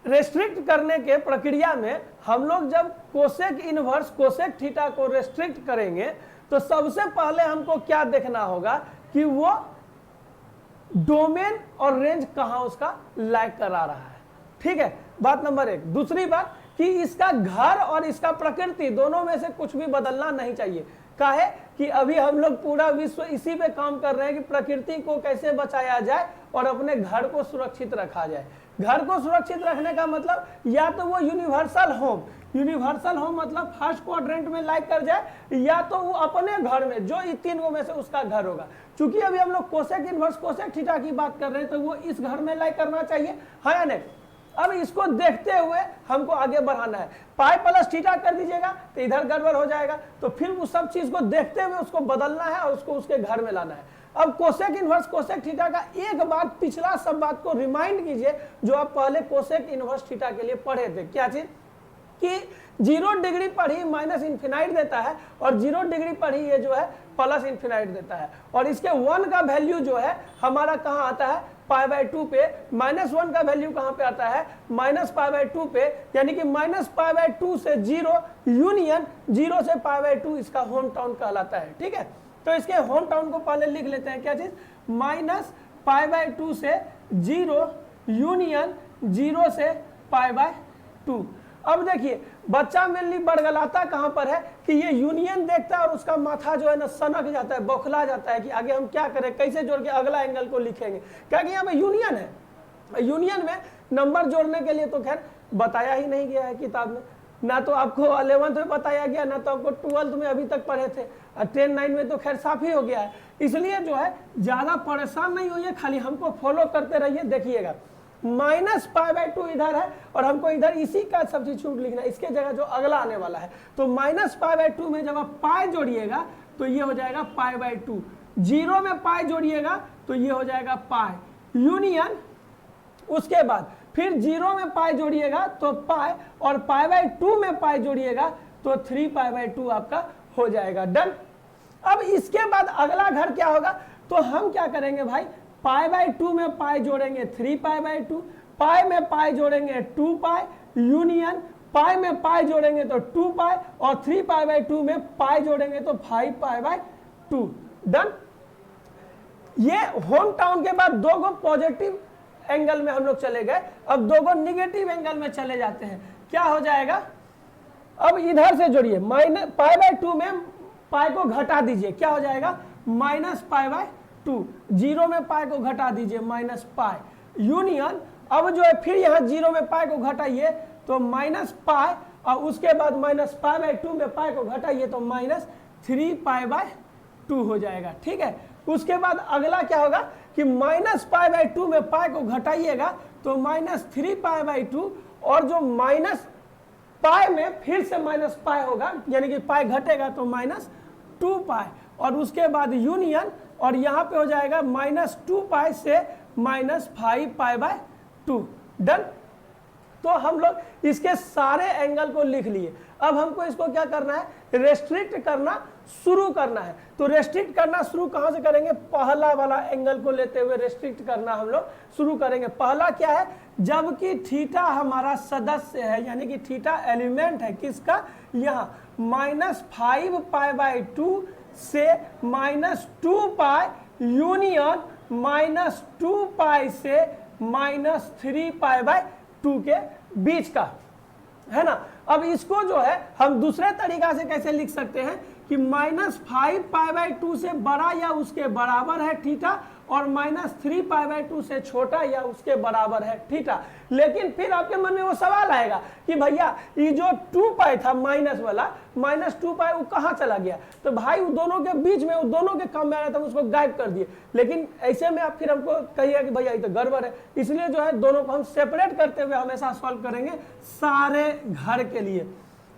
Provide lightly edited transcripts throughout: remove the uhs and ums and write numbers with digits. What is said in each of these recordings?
Restrict करने के प्रक्रिया में हम लोग जब कोसेक इनवर्स कोसेक थीटा को रेस्ट्रिक्ट करेंगे तो सबसे पहले हमको क्या देखना होगा कि वो डोमेन और रेंज कहां उसका लाइक करा रहा है। ठीक है, बात नंबर 1। दूसरी बात कि इसका घर और इसका प्रकृति दोनों में से कुछ भी बदलना नहीं चाहिए। काहे कि अभी हम लोग पूरा विश्व इसी पे काम कर रहे हैं कि प्रकृति को कैसे बचाया जाए और अपने घर को सुरक्षित रखा जाए। घर को सुरक्षित रखने का मतलब या तो वो यूनिवर्सल होम मतलब फर्स्ट क्वाड्रेंट में लाइक कर जाए, या तो वो अपने घर में जो इन तीनों में से उसका घर होगा। क्योंकि अभी हम लोग कोसेक इनवर्स कोसेक थीटा की बात कर रहे हैं तो वो इस घर में लाइक करना चाहिए, हाँ या नहीं। अब इसको देखते हुए हमको आगे बढ़ाना है। पाई प्लस थीटा कर दीजिएगा तो इधर गड़बड़ हो जाएगा, तो फिर उस सब चीज को देखते हुए उसको बदलना है और उसको उसके घर में लाना है। अब कोसेक इनवर्स कोसेक थीटा का एक बात पिछला सब बात को रिमाइंड कीजिए जो आप पहले कोसेक इनवर्स थीटा के लिए पढ़े थे। क्या चीज कि 0 डिग्री पर ही माइनस इन्फिनाइट देता है और 0 डिग्री पर ही ये जो है प्लस इन्फिनाइट देता है, और इसके 1 का वैल्यू जो है हमारा कहाँ आता है π/2 पे। -1 का वैल्यू कहाँ पे आता है -π/2 पे, यानी कि -π/2 से 0 यूनियन 0 से π/2 इसका होम टाउन कहलाता है। ठीक है, तो इसके होम टाउन को पहले लिख लेते हैं। क्या चीज -π/2 से 0 यूनियन 0 से π/2। अब देखिए बच्चा मेनली बड़गलाता कहां पर है कि ये यूनियन देखता है और उसका माथा जो है ना सनक जाता है, बौखला जाता है कि आगे हम क्या करें, कैसे जोड़ के अगला एंगल को लिखेंगे। क्या कि यहाँ पे यूनियन है, यूनियन में नंबर जोड़ने के लिए तो खैर बताया ही नहीं गया है किताब में, ना तो आपको 11th में बताया गया, ना तो आपको 12th में अभी तक पढ़े थे, 10, 9 में तो खैर साफ ही हो गया है। इसलिए जो है ज्यादा परेशान नहीं होइए, खाली हमको फॉलो करते रहिए। देखिएगा -π/2 इधर है और हमको इधर इसी का सब्स्टिट्यूट लिखना है, इसके जगह जो अगला आने वाला है। तो -π/2 में जब आप पाई जोड़िएगा तो ये हो जाएगा π/2, 0 में पाई जोड़िएगा तो ये हो जाएगा पाई यूनियन, उसके बाद फिर 0 में पाई जोड़िएगा तो पाई, और π/2 में पाई जोड़िएगा तो 3π/2 आपका हो जाएगा। डन। अब इसके बाद अगला घर क्या होगा, तो हम क्या करेंगे भाई, π/2 में पाई जोड़ेंगे 3π/2, पाई में पाई जोड़ेंगे 2 पाई यूनियन, पाई में पाई जोड़ेंगे तो 2 पाई, और 3π/2 में पाई जोड़ेंगे तो 5π/2। डन। ये होम टाउन के बाद 2 गो पॉजिटिव एंगल में हम लोग चले गए, अब 2 गो निगेटिव एंगल में चले जाते हैं। क्या हो जाएगा, अब इधर से जोड़िए π/2 में पाई को घटा दीजिए, क्या हो जाएगा -π/2, 0 में पाई को घटा दीजिए -पाई यूनियन, अब जो है फिर यहाँ 0 में पाई को घटाइए तो -पाई, और उसके बाद -π/2 में पाई को घटाइए तो -3π/2 हो जाएगा। ठीक है, उसके बाद अगला क्या होगा कि -π/2 में पाई को घटाइएगा तो -3π/2, और जो माइनस पाई में फिर से -पाई होगा, यानी कि पाई घटेगा तो -2 पाई, और उसके बाद यूनियन, और यहाँ पे हो जाएगा -2 पाई से -5π/2। डन। तो हम लोग इसके सारे एंगल को लिख लिए। अब हमको इसको क्या करना है, रेस्ट्रिक्ट करना शुरू करना है। तो रेस्ट्रिक्ट करना शुरू कहाँ से करेंगे, पहला वाला एंगल को लेते हुए रेस्ट्रिक्ट करना हम लोग शुरू करेंगे। पहला क्या है, जबकि थीटा हमारा सदस्य है, यानी कि थीटा एलिमेंट है किसका, यहाँ -5π/2 से -2 पाई यूनियन -2 पाई से -3π/2 के बीच का है ना। अब इसको जो है हम दूसरे तरीका से कैसे लिख सकते हैं कि -5π/2 से बड़ा या उसके बराबर है थीटा, और -3π/2 से छोटा या उसके बराबर है थीटा। लेकिन फिर आपके मन में वो सवाल आएगा कि भैया ये जो 2 पाई था माइनस वाला, -2 पाई वो कहाँ चला गया, तो भाई वो दोनों के बीच में, वो दोनों के काम में आ रहा था, उसको गायब कर दिए। लेकिन ऐसे में आप फिर हमको कहिएगा कि भैया ये तो गड़बड़ है, इसलिए जो है दोनों को हम सेपरेट करते हुए हमेशा सॉल्व करेंगे सारे घर के लिए।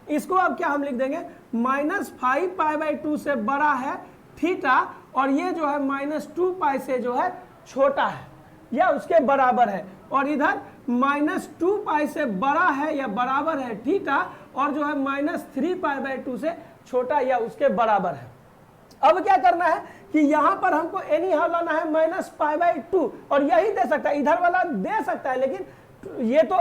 इसको अब क्या हम लिख देंगे, -5π/2 से बड़ा है थीटा, और ये जो है -2 पाई से जो है छोटा है या उसके बराबर है, और इधर -2 पाई से बड़ा है या बराबर है थीटा, और जो है -3π/2 से छोटा या उसके बराबर है। अब क्या करना है कि यहाँ पर हमको एनी हाउ लाना है -π/2, और यही दे सकता है, इधर वाला दे सकता है, लेकिन ये तो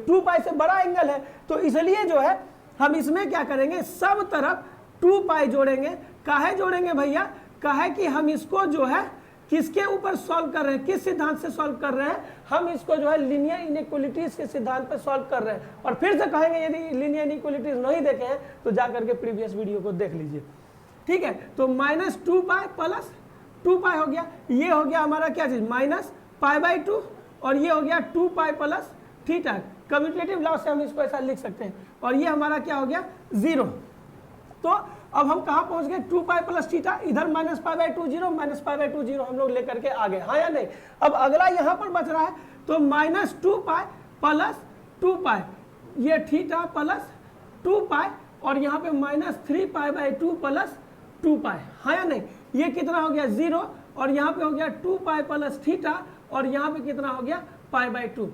2 पाई से बड़ा एंगल है, तो इसलिए जो है हम इसमें क्या करेंगे, सब तरफ 2 पाई जोड़ेंगे। काहे जोड़ेंगे भैया, काहे कि हम इसको जो है किसके ऊपर सॉल्व कर रहे हैं, किस सिद्धांत से सॉल्व कर रहे हैं, हम इसको जो है लीनियर इनइक्वालिटीज के सिद्धांत पे सॉल्व कर रहे हैं। और फिर से कहेंगे यदि लीनियर इनइक्वालिटीज नहीं देखे हैं तो जाकर के प्रीवियस वीडियो को देख लीजिए, ठीक है। तो -2 पाई प्लस 2 पाई हो गया, ये हो गया हमारा क्या चीज -π/2, और ये हो गया 2 pi plus theta. Commutative law से हम इसको ऐसा लिख सकते हैं, और ये हमारा क्या हो गया 0। तो अब हम कहाँ पहुंच गए, 2 पाई प्लस थीटा, इधर -π/2 0, -π/2 0 हम लोग लेकर के आ गए, हाँ या नहीं। अब अगला यहाँ पर बच रहा है, तो -2 पाई प्लस 2 पाई, ये थीटा प्लस 2 पाई, और यहाँ पे -3π/2 प्लस 2 पाई, हाँ या नहीं। ये कितना हो गया 0, और यहाँ पे हो गया 2 पाई प्लस थीटा, और यहाँ पे कितना हो गया π/2,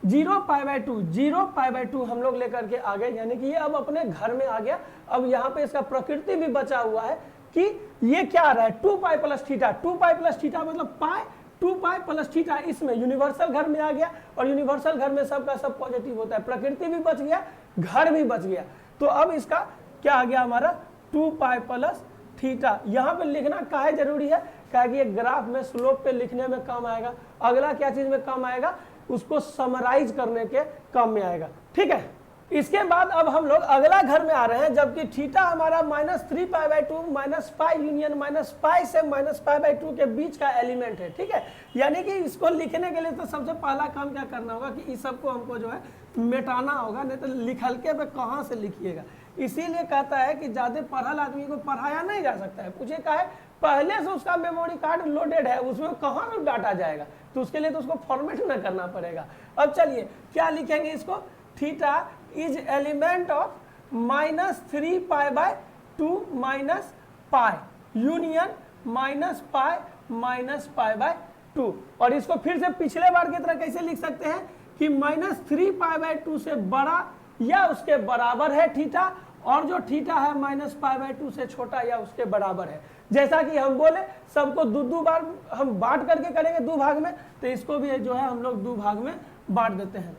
0π/2 हम लोग लेकर के आ गए, यानी कि ये अब अपने घर में आ गया। अब यहाँ पे इसका प्रकृति भी बचा हुआ है कि ये क्या आ रहा है 2 pi plus theta, 2 pi plus theta मतलब पाई, 2 पाई प्लस थीटा, इसमें यूनिवर्सल घर में आ गया, और यूनिवर्सल घर में सबका सब पॉजिटिव होता है, प्रकृति भी बच गया, घर भी बच गया। तो अब इसका क्या आ गया हमारा 2 पाई प्लस थीटा। यहाँ पे लिखना काहे जरूरी है, क्या कि ये ग्राफ में स्लोप पे लिखने में काम आएगा। अगला क्या चीज में काम आएगा, उसको समराइज करने के काम में आएगा, ठीक है। इसके बाद अब हम लोग अगला घर में आ रहे हैं, जबकि थीटा हमारा -3π/2 -π यूनियन -π से -π/2 के बीच का एलिमेंट है, ठीक है। यानी कि इसको लिखने के लिए तो सबसे पहला काम क्या करना होगा कि इस सबको हमको जो है मिटाना होगा, नहीं तो लिखलके पे कहाँ से लिखिएगा। इसीलिए कहता है कि ज्यादा पढ़ल आदमी को पढ़ाया नहीं जा सकता है। पूछे का है, पहले से उसका मेमोरी कार्ड लोडेड है, उसमें कहाँ से डाटा जाएगा, तो उसके लिए तो उसको फॉर्मेट ना करना पड़ेगा। अब चलिए क्या लिखेंगे इसको, theta is element of -3π/2 -π union -π/2। और इसको फिर से पिछले बार की तरह कैसे लिख सकते हैं कि -3π/2 से बड़ा या उसके बराबर है थीटा, और जो थीटा है -π/2 से छोटा या उसके बराबर है। जैसा कि हम बोले सबको 2 बार हम बांट करके करेंगे 2 भाग में, तो इसको भी जो है हम लोग 2 भाग में बांट देते हैं।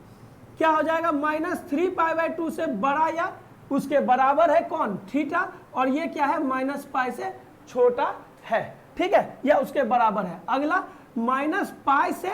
क्या हो जाएगा, -3π/2 से बड़ा या उसके बराबर है कौन, थीटा, और ये क्या है -π से छोटा है, ठीक है, या उसके बराबर है। अगला -π से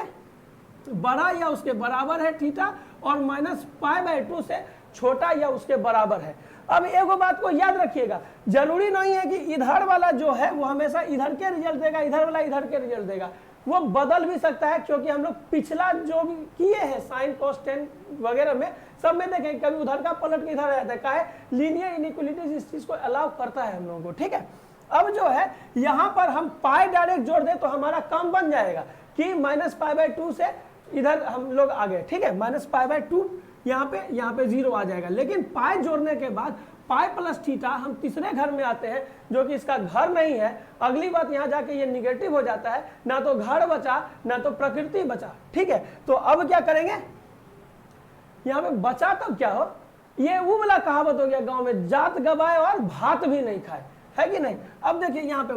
बड़ा या उसके बराबर है थीटा, और -π/2 से छोटा या उसके बराबर है। अब एक बात को याद रखिएगा, जरूरी नहीं है कि इधर वाला जो है वो हमेशा इधर के रिजल्ट देगा, इधर वाला इधर के रिजल्ट देगा, वो बदल भी सकता है, क्योंकि हम लोग पिछला जो भी किए हैं साइन कॉस टेन वगैरह में सब में देखें कभी उधर का पलट के इधर आ जाता है। काहे, लीनियर इनइक्वालिटीज इस चीज को अलाउ करता है हम लोगों को, ठीक है। अब जो है यहाँ पर हम पाई डायरेक्ट जोड़ दें तो हमारा काम बन जाएगा कि -π/2 से इधर हम लोग आ गए, ठीक है, -π/2 यहाँ पे 0 आ जाएगा। लेकिन पाई जोड़ने के बाद पाई प्लस थीटा हम तीसरे घर में आते हैं, जो कि इसका घर नहीं है। अगली बात यहाँ जाके ये निगेटिव हो जाता है, ना तो घर बचा ना तो प्रकृति बचा, ठीक है। तो अब क्या करेंगे, यहाँ पे बचा तब क्या हो, ये वो वाला कहावत हो गया गांव में, जात गवाए और भात भी नहीं खाए, है कि नहीं। अब देखिए यहाँ पे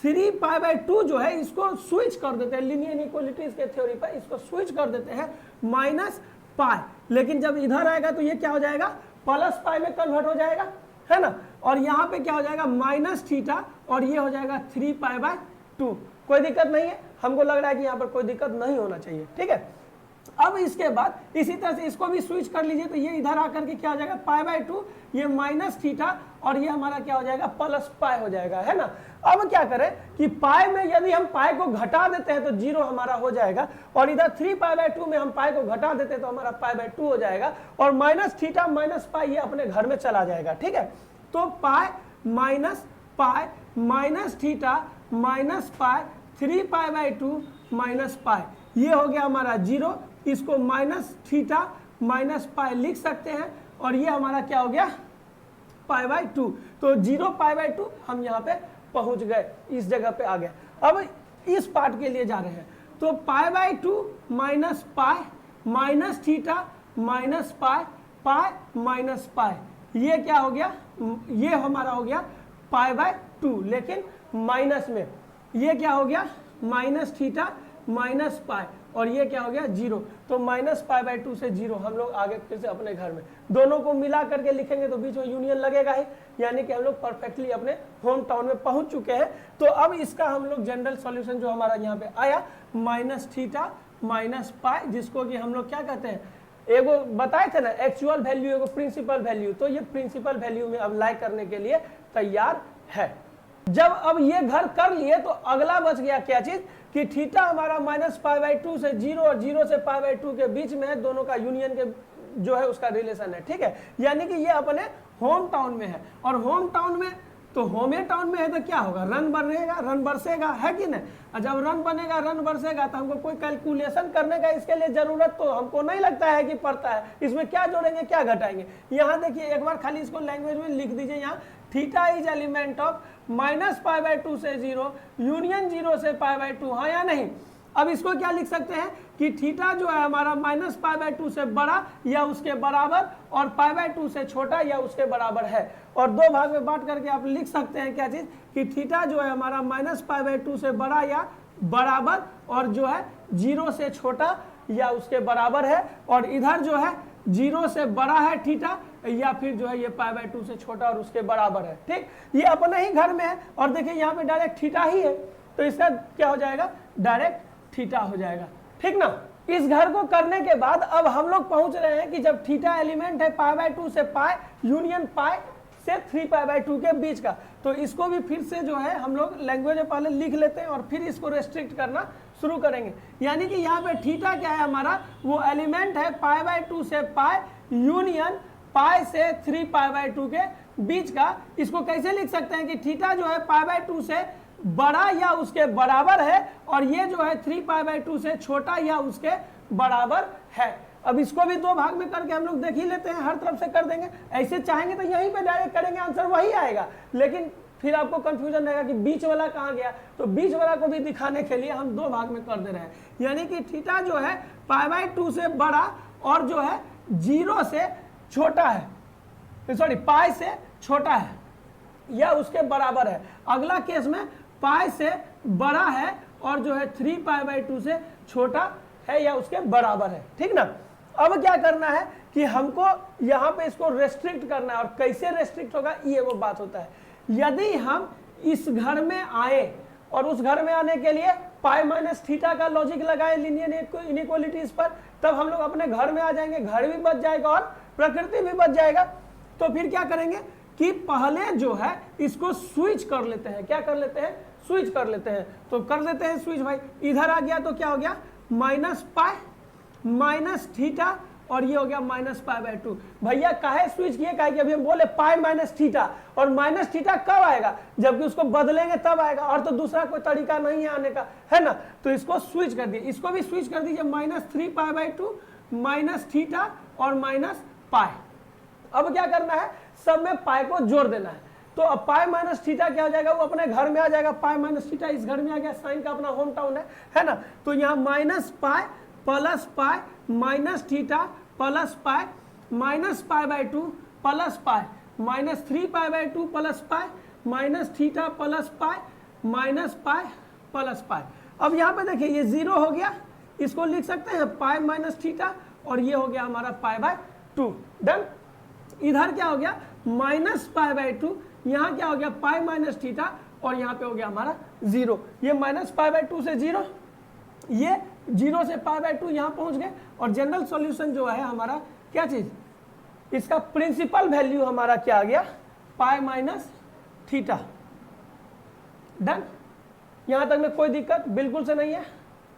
-3π/2 जो है इसको स्विच कर देते हैं लीनियर इनइक्वालिटीज के थ्योरी पर, इसको स्विच कर देते हैं -π, लेकिन जब इधर आएगा तो ये क्या हो जाएगा +π में कन्वर्ट हो जाएगा, है ना। और यहाँ पे क्या हो जाएगा -थीटा, और ये हो जाएगा 3π/2। कोई दिक्कत नहीं है, हमको लग रहा है कि यहाँ पर कोई दिक्कत नहीं होना चाहिए, ठीक है। अब इसके बाद इसी तरह से इसको भी स्विच कर लीजिए, तो ये इधर आकर के क्या हो जाएगा π/2, ये -थीटा, और ये हमारा क्या हो जाएगा +π हो जाएगा, है ना। अब क्या करें कि पाई में यदि हम पाई को घटा देते हैं तो 0 हमारा हो जाएगा, और इधर 3π/2 में हम पाई को घटा देते हैं तो हमारा π/2 हो जाएगा, और -थीटा -π ये अपने घर में चला जाएगा, ठीक है। तो पाई -π -थीटा -π 3π/2 -π, ये हो गया हमारा 0। इसको -थीटा -π लिख सकते हैं, और ये हमारा क्या हो गया π/2। तो 0π/2 हम यहाँ पे पहुंच गए, इस जगह पे आ गए। अब इस पार्ट के लिए जा रहे हैं, तो π/2 -π -थीटा -π π ये क्या हो गया, ये हमारा हो गया π/2, लेकिन माइनस में ये क्या हो गया -थीटा -π, और ये क्या हो गया 0। तो -π/2 से 0 हम लोग आगे फिर से अपने घर में दोनों को मिला करके लिखेंगे तो बीच में यूनियन लगेगा ही, यानी कि हम लोग परफेक्टली अपने होम टाउन में पहुंच चुके हैं। तो अब इसका हम लोग जनरल सॉल्यूशन जो हमारा यहाँ पे आया -θ - π, जिसको कि हम लोग क्या कहते हैं, एगो बताए थे ना एक्चुअल वैल्यू एगो प्रिंसिपल वैल्यू, तो ये प्रिंसिपल वैल्यू में अप्लाई करने के लिए तैयार है। जब अब ये घर कर लिए तो अगला बच गया क्या चीज कि थीटा हमारा -π/2 से 0 और 0 से π/2 के बीच में है, दोनों का यूनियन के जो है उसका रिलेशन है, ठीक है। यानी कि ये अपने होम टाउन में है, और होम टाउन में तो होमे टाउन में है तो क्या होगा, रन बनेगा, रन बरसेगा, है कि नहीं। और जब रन बनेगा, रन बरसेगा तो हमको कोई कैलकुलेशन करने का इसके लिए जरूरत तो हमको नहीं लगता है कि पड़ता है। इसमें क्या जोड़ेंगे क्या घटाएंगे, यहाँ देखिए एक बार खाली इसको लैंग्वेज में लिख दीजिए। यहाँ थीटा इज एलिमेंट ऑफ -π/2 से 0 यूनियन 0 से π/2, हाँ या नहीं। अब इसको क्या लिख सकते हैं कि थीटा जो है हमारा -π/2 से बड़ा या उसके बराबर और π/2 से छोटा या उसके बराबर है। और दो भाग में बांट करके आप लिख सकते हैं क्या चीज कि थीटा जो है हमारा -π/2 से बड़ा या बराबर और जो है 0 से छोटा या उसके बराबर है, और इधर जो है 0 से बड़ा है थीटा या फिर जो है ये π/2 से छोटा और उसके बराबर है, ठीक। ये अपने ही घर में है और देखिए यहाँ पे डायरेक्ट थीटा ही है, तो इसका क्या हो जाएगा, डायरेक्ट थीटा हो जाएगा, ठीक ना। इस घर को करने के बाद अब हम लोग पहुंच रहे हैं कि जब थीटा एलिमेंट है π/2 से पाई यूनियन पाई से 3π/2 के बीच का, तो इसको भी फिर से जो है हम लोग लैंग्वेज में पहले लिख लेते हैं और फिर इसको रेस्ट्रिक्ट करना शुरू करेंगे। यानी कि यहाँ पे थीटा क्या है हमारा, वो एलिमेंट है π/2 से पाई यूनियन पाई से 3π/2 के बीच का। इसको कैसे लिख सकते हैं कि थीटा जो है π/2 से बड़ा या उसके बराबर है और ये जो है 3π/2 से छोटा या उसके बराबर है। अब इसको भी दो भाग में करके हम लोग देख ही लेते हैं, हर तरफ से कर देंगे। ऐसे चाहेंगे तो यहीं पे डायरेक्ट करेंगे, आंसर वही आएगा, लेकिन फिर आपको कंफ्यूजन रहेगा कि बीच वाला कहाँ गया, तो बीच वाला को भी दिखाने के लिए हम दो भाग में कर दे रहे हैं। यानी कि थीटा जो है π/2 से बड़ा और जो है 0 से छोटा है, सॉरी पाई से छोटा है या उसके बराबर है। अगला केस में पाई से बड़ा है और जो है 3π/2 से छोटा है या उसके बराबर है, ठीक ना। अब क्या करना है कि हमको यहाँ पे इसको रेस्ट्रिक्ट करना है, और कैसे रेस्ट्रिक्ट होगा ये वो बात होता है। यदि हम इस घर में आए और उस घर में आने के लिए पाई माइनस थीटा का लॉजिक लगाए लीनियर इनइक्वालिटीज पर, तब हम लोग अपने घर में आ जाएंगे, घर भी बच जाएगा और प्रकृति भी बच जाएगा। तो फिर क्या करेंगे कि पहले जो है इसको स्विच कर लेते हैं। क्या कर लेते हैं, स्विच कर लेते हैं। तो कर देते हैं स्विच भाई, इधर आ गया तो क्या हो गया -π माइनस थीटा और ये हो गया -π/2। भैया काहे स्विच किए, काहे कि अभी हम बोले पाई माइनस थीटा, और माइनस थीटा कब आएगा, जबकि उसको बदलेंगे तब आएगा, और तो दूसरा कोई तरीका नहीं है आने का, है ना। तो इसको स्विच कर दिए, इसको भी स्विच कर दीजिए, -3π/2 माइनस थीटा और -π। अब क्या करना है, सब में पाई को जोड़ देना है। तो अब पाई माइनस थीटा क्या हो जाएगा, वो अपने घर में आ जाएगा। पाई माइनस थीटा इस घर में आ गया, साइन का अपना होम टाउन है ना। तो यहाँ -π plus pi minus theta plus pi -π/2 plus pi -3π/2 plus pi minus theta plus pi -π plus pi. अब यहाँ पे देखिए ये 0 हो गया, इसको लिख सकते हैं पाई माइनस थीटा, और ये हो गया हमारा π/2। डन। इधर क्या हो गया -π/2, यहाँ क्या हो गया पाई माइनस थीटा, और यहाँ पे हो गया हमारा 0। ये -π/2 से 0, ये 0 से π/2 यहाँ पहुंच गए। और जनरल सॉल्यूशन जो है हमारा क्या चीज, इसका प्रिंसिपल वैल्यू हमारा क्या आ गया, पाई माइनस थीटा। डन। यहां तक में कोई दिक्कत बिल्कुल से नहीं है।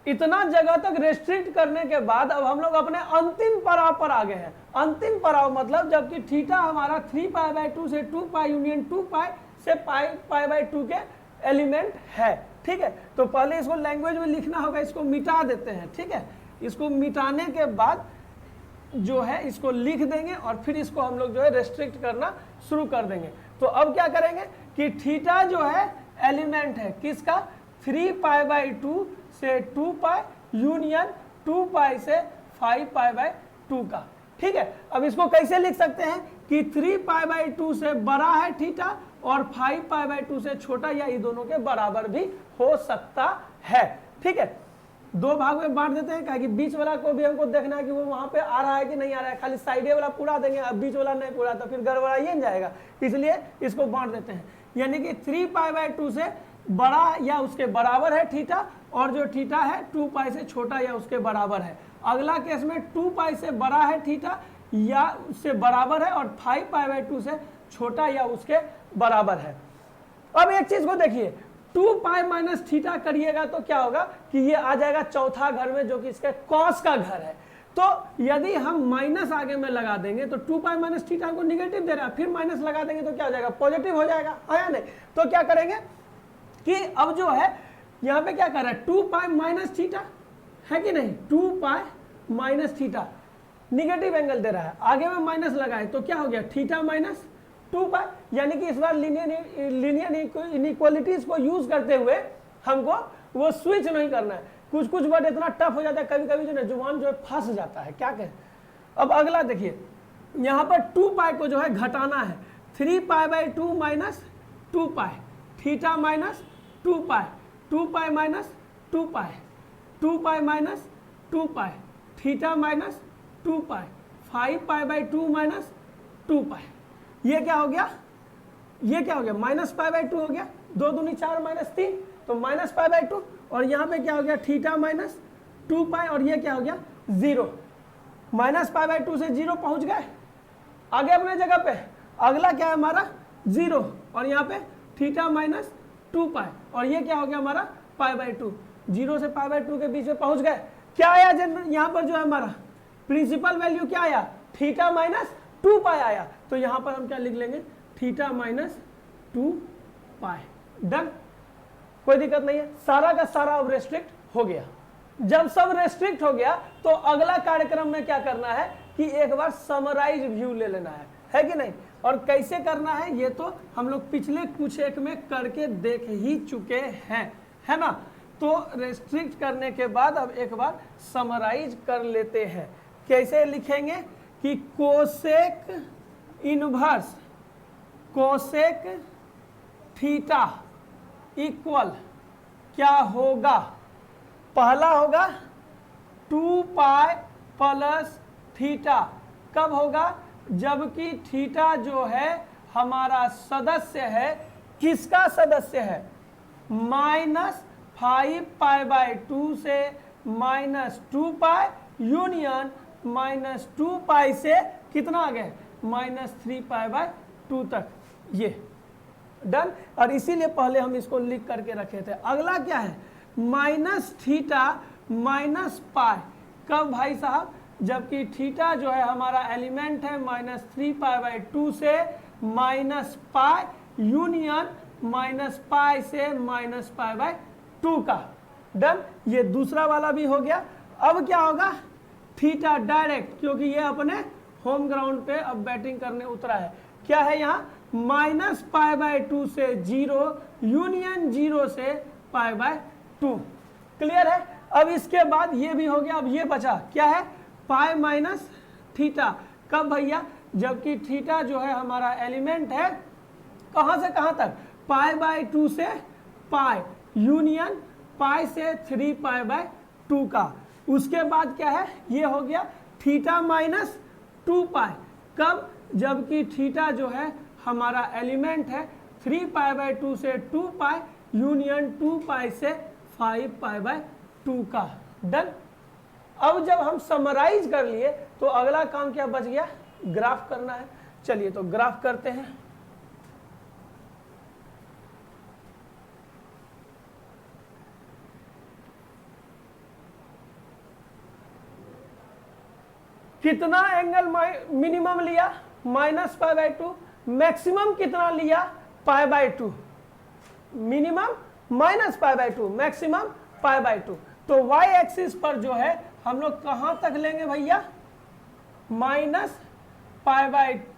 इतना जगह तक रेस्ट्रिक्ट करने के बाद अब हम लोग अपने अंतिम पड़ाव पर आ गए हैं। अंतिम पड़ाव मतलब जबकि थीटा हमारा 3π/2 से 2π यूनियन 2π से π/2 के एलिमेंट है, ठीक है। तो पहले इसको लैंग्वेज में लिखना होगा, इसको मिटा देते हैं, ठीक है। इसको मिटाने के बाद जो है इसको लिख देंगे और फिर इसको हम लोग जो है रेस्ट्रिक्ट करना शुरू कर देंगे। तो अब क्या करेंगे कि थीटा जो है एलिमेंट है किसका, 3π/2 से 2π यूनियन 2π से 5π/2 का, ठीक है। अब इसको कैसे लिख सकते हैं कि 3π/2 से बड़ा है थीटा और 5π/2 से छोटा या ये दोनों के बराबर भी हो सकता है, ठीक है। दो भाग में बांट देते हैं, कि बीच वाला को भी हमको देखना है कि वो वहां पे आ रहा है कि नहीं आ रहा है। खाली साइडे वाला पूरा देंगे, अब बीच वाला नहीं पूरा तो फिर गड़बड़ाइए जाएगा, इसलिए इसको बांट देते हैं। यानी कि 3π/2 से बड़ा या उसके बराबर है थीटा, और जो थीटा है 2π से छोटा या उसके बराबर है। अगला केस में 2π से बड़ा है थीटा या उससे बराबर है, और 5π/2 से छोटा या उसके बराबर है। अब एक चीज को देखिए, 2π - थीटा करिएगा तो क्या होगा कि ये आ जाएगा चौथा घर में, जो कि इसका कॉस का घर है। तो यदि हम माइनस आगे में लगा देंगे तो 2π - थीटा को निगेटिव दे रहा है, फिर माइनस लगा देंगे तो क्या हो जाएगा, पॉजिटिव हो जाएगा, है या नहीं। तो क्या करेंगे कि अब जो है यहाँ पे क्या कर रहा है, 2π - थीटा है कि नहीं, 2π - थीटा निगेटिव एंगल दे रहा है, आगे में माइनस लगाए तो क्या हो गया, थीटा माइनस 2π। यानी कि इस बार लीनियर इनइक्वालिटीज को यूज करते हुए हमको वो स्विच नहीं करना है। कुछ कुछ वर्ड इतना टफ हो जाता है, कभी कभी जो है जुबान जो है फंस जाता है, क्या कहें। अब अगला देखिए, यहाँ पर 2π को जो है घटाना है, 3π/2 minus 2π, theta minus 2π, 2π minus 2π, 2π minus 2π, theta minus 2π, 5π/2 minus 2π। ये क्या हो गया, ये क्या हो गया, -π/2 हो गया, 2 दूनी 4 -3, तो -π/2। और यहाँ पे क्या हो गया, थीटा माइनस 2π, और ये क्या हो गया 0। -π/2 से 0 पहुंच गए, आगे अपने जगह पे। अगला क्या है हमारा 0, और यहाँ पे थीटा माइनस 2π, और ये क्या हो गया हमारा π/2। 0 से π/2 के बीच में पहुंच गए। क्या आया यहाँ पर जो है हमारा प्रिंसिपल वैल्यू क्या आया, थीटा माइनस 2π आया। तो यहाँ पर हम क्या लिख लेंगे, थीटा माइनस 2π। डन, कोई दिक्कत नहीं है, सारा का सारा अब रेस्ट्रिक्ट हो गया। जब सब रेस्ट्रिक्ट हो गया तो अगला कार्यक्रम में क्या करना है कि एक बार समराइज व्यू ले लेना है कि नहीं। और कैसे करना है ये तो हम लोग पिछले कुछ एक में करके देख ही चुके हैं, है ना। तो रेस्ट्रिक्ट करने के बाद अब एक बार समराइज कर लेते हैं। कैसे लिखेंगे कि cosec inverse cosec theta equal क्या होगा, पहला होगा 2π प्लस थीटा। कब होगा, जबकि थीटा जो है हमारा सदस्य है, किसका सदस्य है, -5π/2 से -2π यूनियन -2π से कितना आ गए, -3π/2 तक। ये डन। और इसीलिए पहले हम इसको लिख करके रखे थे। अगला क्या है, -थीटा माइनस पाई। कब भाई साहब, जबकि थीटा जो है हमारा एलिमेंट है -3π/2 से -π यूनियन -π से -π/2 का। डन, ये दूसरा वाला भी हो गया। अब क्या होगा, थीटा डायरेक्ट, क्योंकि ये अपने होम ग्राउंड पे अब बैटिंग करने उतरा है। क्या है यहाँ, -π/2 से 0 यूनियन 0 से π/2। क्लियर है। अब इसके बाद ये भी हो गया। अब ये बचा क्या है, पाई माइनस थीटा। कब भैया, जबकि थीटा जो है हमारा एलिमेंट है कहां से कहां तक, π/2 से पाई यूनियन पाई से 3π/2 का। उसके बाद क्या है, ये हो गया थीटा माइनस 2π। कब, जबकि थीटा जो है हमारा एलिमेंट है 3π/2 से 2π यूनियन 2π से 5π/2 का। डन। अब जब हम समराइज कर लिए तो अगला काम क्या बच गया, ग्राफ करना है। चलिए तो ग्राफ करते हैं। कितना एंगल मिनिमम लिया, -π/2। मैक्सिमम कितना लिया, π/2। Minimum -π/2, maximum π/2। तो y एक्सिस पर जो है हम लोग कहां तक लेंगे भैया, -π/2,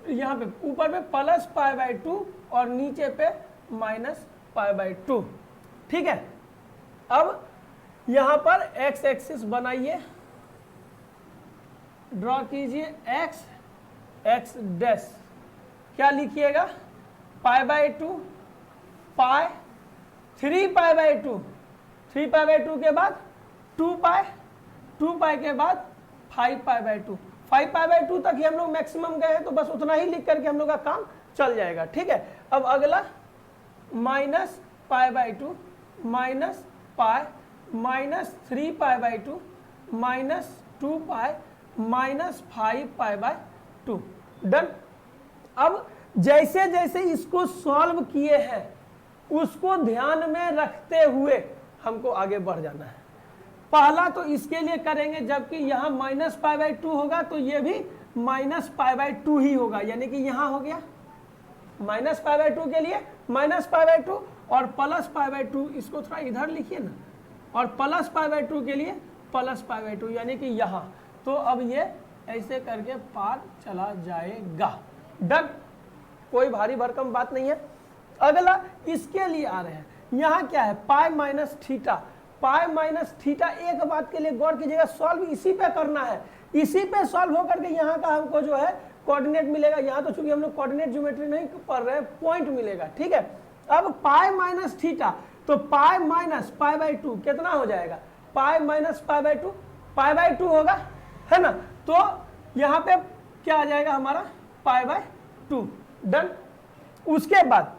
यहाँ पे ऊपर पे +π/2 और नीचे पे -π/2। ठीक है। अब यहां पर x एक्सिस बनाइए, ड्रॉ कीजिए, x डैश। क्या लिखिएगा, π/2 पाई 3π/2, 3π/2 के बाद 2 पाई के बाद 5 पाई बाई 2, 5 पाई बाई 2 तक ही हम लोग मैक्सिमम गए हैं, तो बस उतना ही लिख करके हम लोग का काम चल जाएगा। ठीक है, अब अगला minus pi by 2 minus pi minus 3 pi by 2 minus 2 pi minus 5 pi by 2। Done. अब जैसे जैसे इसको सॉल्व किए हैं उसको ध्यान में रखते हुए हमको आगे बढ़ जाना है। पहला तो इसके लिए करेंगे, जबकि यहाँ माइनस पाई बाई 2 होगा तो ये भी माइनस पाई बाई 2 ही होगा, यानी कि यहाँ हो गया माइनस पाई बाई 2 के लिए माइनस पाई बाई 2 और प्लस पाई बाई 2, इसको थोड़ा इधर लिखिए ना, और प्लस पाई बाई 2 के लिए प्लस पाई बाई 2, यानी कि यहाँ। तो अब ये ऐसे करके पार चला जाएगा। डन, कोई भारी भरकम बात नहीं है। अगला इसके लिए आ रहे हैं, यहाँ क्या है पाई माइनस थीटा, पाई माइनस थीटा। एक बात के लिए गौर कीजिएगा, सॉल्व इसी पे करना है, इसी पे सॉल्व होकर के यहाँ का हमको जो है कोऑर्डिनेट मिलेगा। यहाँ तो चूंकि हम लोग कोऑर्डिनेट ज्योमेट्री नहीं पढ़ रहे हैं, पॉइंट मिलेगा। ठीक है, अब पाई माइनस थीटा, तो पाई माइनस पाई बाई 2 कितना हो जाएगा, pi minus pi by 2, pi by 2 होगा, है ना। तो यहाँ पे क्या आ जाएगा हमारा पाई बाई 2। डन। उसके बाद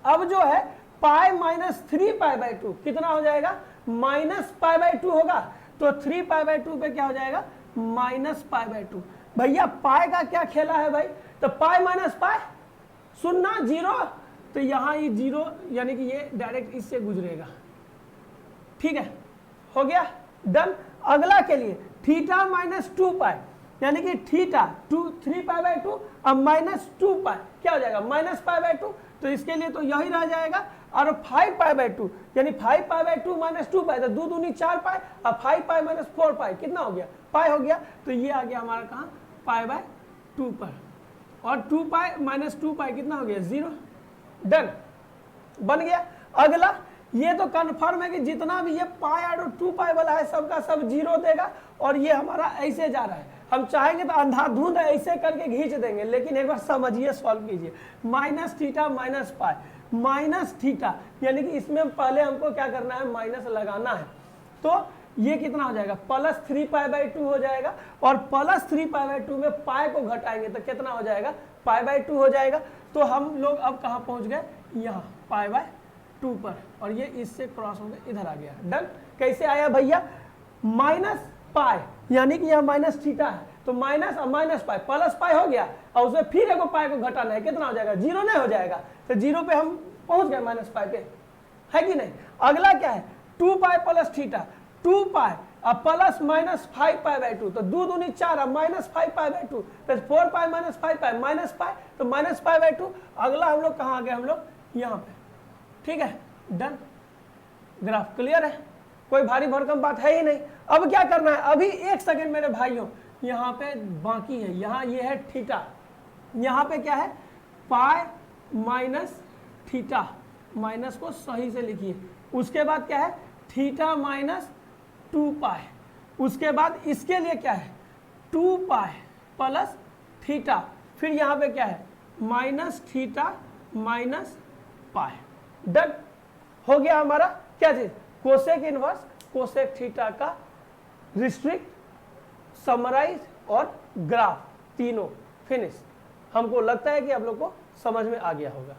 अब जो है पाई माइनस 3 पाई बाई 2 कितना हो जाएगा, माइनस पाई बाई 2 होगा, तो 3 पाई बाई 2 पे क्या हो जाएगा माइनस पाई बाई 2। भैया पाई का क्या खेला है भाई, तो पाई माइनस पाई सुनना जीरो, तो यहाँ ये जीरो यानी कि ये डायरेक्ट इससे गुजरेगा। ठीक है, हो गया। डन। अगला के लिए थीटा माइनस 2 पाई, यानी कि थीटा 3 पाई बाई 2 अब माइनस 2 पाई क्या हो जाएगा माइनस पाई बाई 2, तो इसके लिए तो यही रह जाएगा। और 5 पाई बाई 2 यानी 5 पाई बाई 2 माइनस 2 पाई, तो 2 दूनी 4 पाई, अब 5 पाई माइनस 4 पाई कितना हो गया पाई हो गया। तो ये आ गया हमारा कहाँ पाई बाई 2 पर, और 2 पाई माइनस 2 पाई कितना हो गया 0। डन, बन गया। अगला ये तो कन्फर्म है कि जितना भी ये पाई और 2 पाई वाला है सबका सब 0 देगा, और ये हमारा ऐसे जा रहा है। हम चाहेंगे तो अंधाधुंध ऐसे करके खींच देंगे, लेकिन एक बार समझिए, सॉल्व कीजिए। Minus theta minus pi minus theta, यानी कि इसमें पहले हमको क्या करना है माइनस लगाना है, तो ये कितना हो जाएगा प्लस 3 पाई बाई 2 हो जाएगा, और प्लस 3 पाई बाई 2 में पाई को घटाएंगे तो कितना हो जाएगा पाई बाई 2 हो जाएगा। तो हम लोग अब कहाँ पहुंच गए, यहाँ पाई बाई 2 पर, और ये इससे क्रॉस होकर इधर आ गया। डन। कैसे आया भैया, माइनस पाई यानी कि यह माइनस थीटा है, तो माइनस और माइनस पाई प्लस पाई हो गया, और उसमें फिर एक पाई को घटाना है, कितना हो जाएगा 0 नहीं हो जाएगा, तो 0 पे हम पहुंच गए माइनस पाई पे, है कि नहीं। अगला क्या है 2 पाई प्लस थीटा, 2 पाई अब प्लस माइनस 5 पाई बाई 2, तो 2 दूनी 4 अब minus 5 pi by 2 plus 4 pi minus 5 pi minus pi, तो माइनस पाई बाई 2। अगला हम लोग कहाँ आ गए, हम लोग यहाँ पे। ठीक है, डन। ग्राफ क्लियर है, कोई भारी भरकम बात है ही नहीं। अब क्या करना है, अभी एक सेकंड मेरे भाइयों, यहाँ पे बाकी है, यहाँ ये है थीटा, यहाँ पे क्या है पाई माइनस थीटा, माइनस को सही से लिखिए। उसके बाद क्या है थीटा माइनस 2 पाई, उसके बाद इसके लिए क्या है 2 पाई प्लस थीटा, फिर यहाँ पे क्या है minus theta minus pi. Done, हो गया हमारा क्या चीज कोसेक इनवर्स कोसेक थीटा का रिस्ट्रिक्ट, समराइज और ग्राफ, तीनों फिनिश। हमको लगता है कि आप लोग को समझ में आ गया होगा।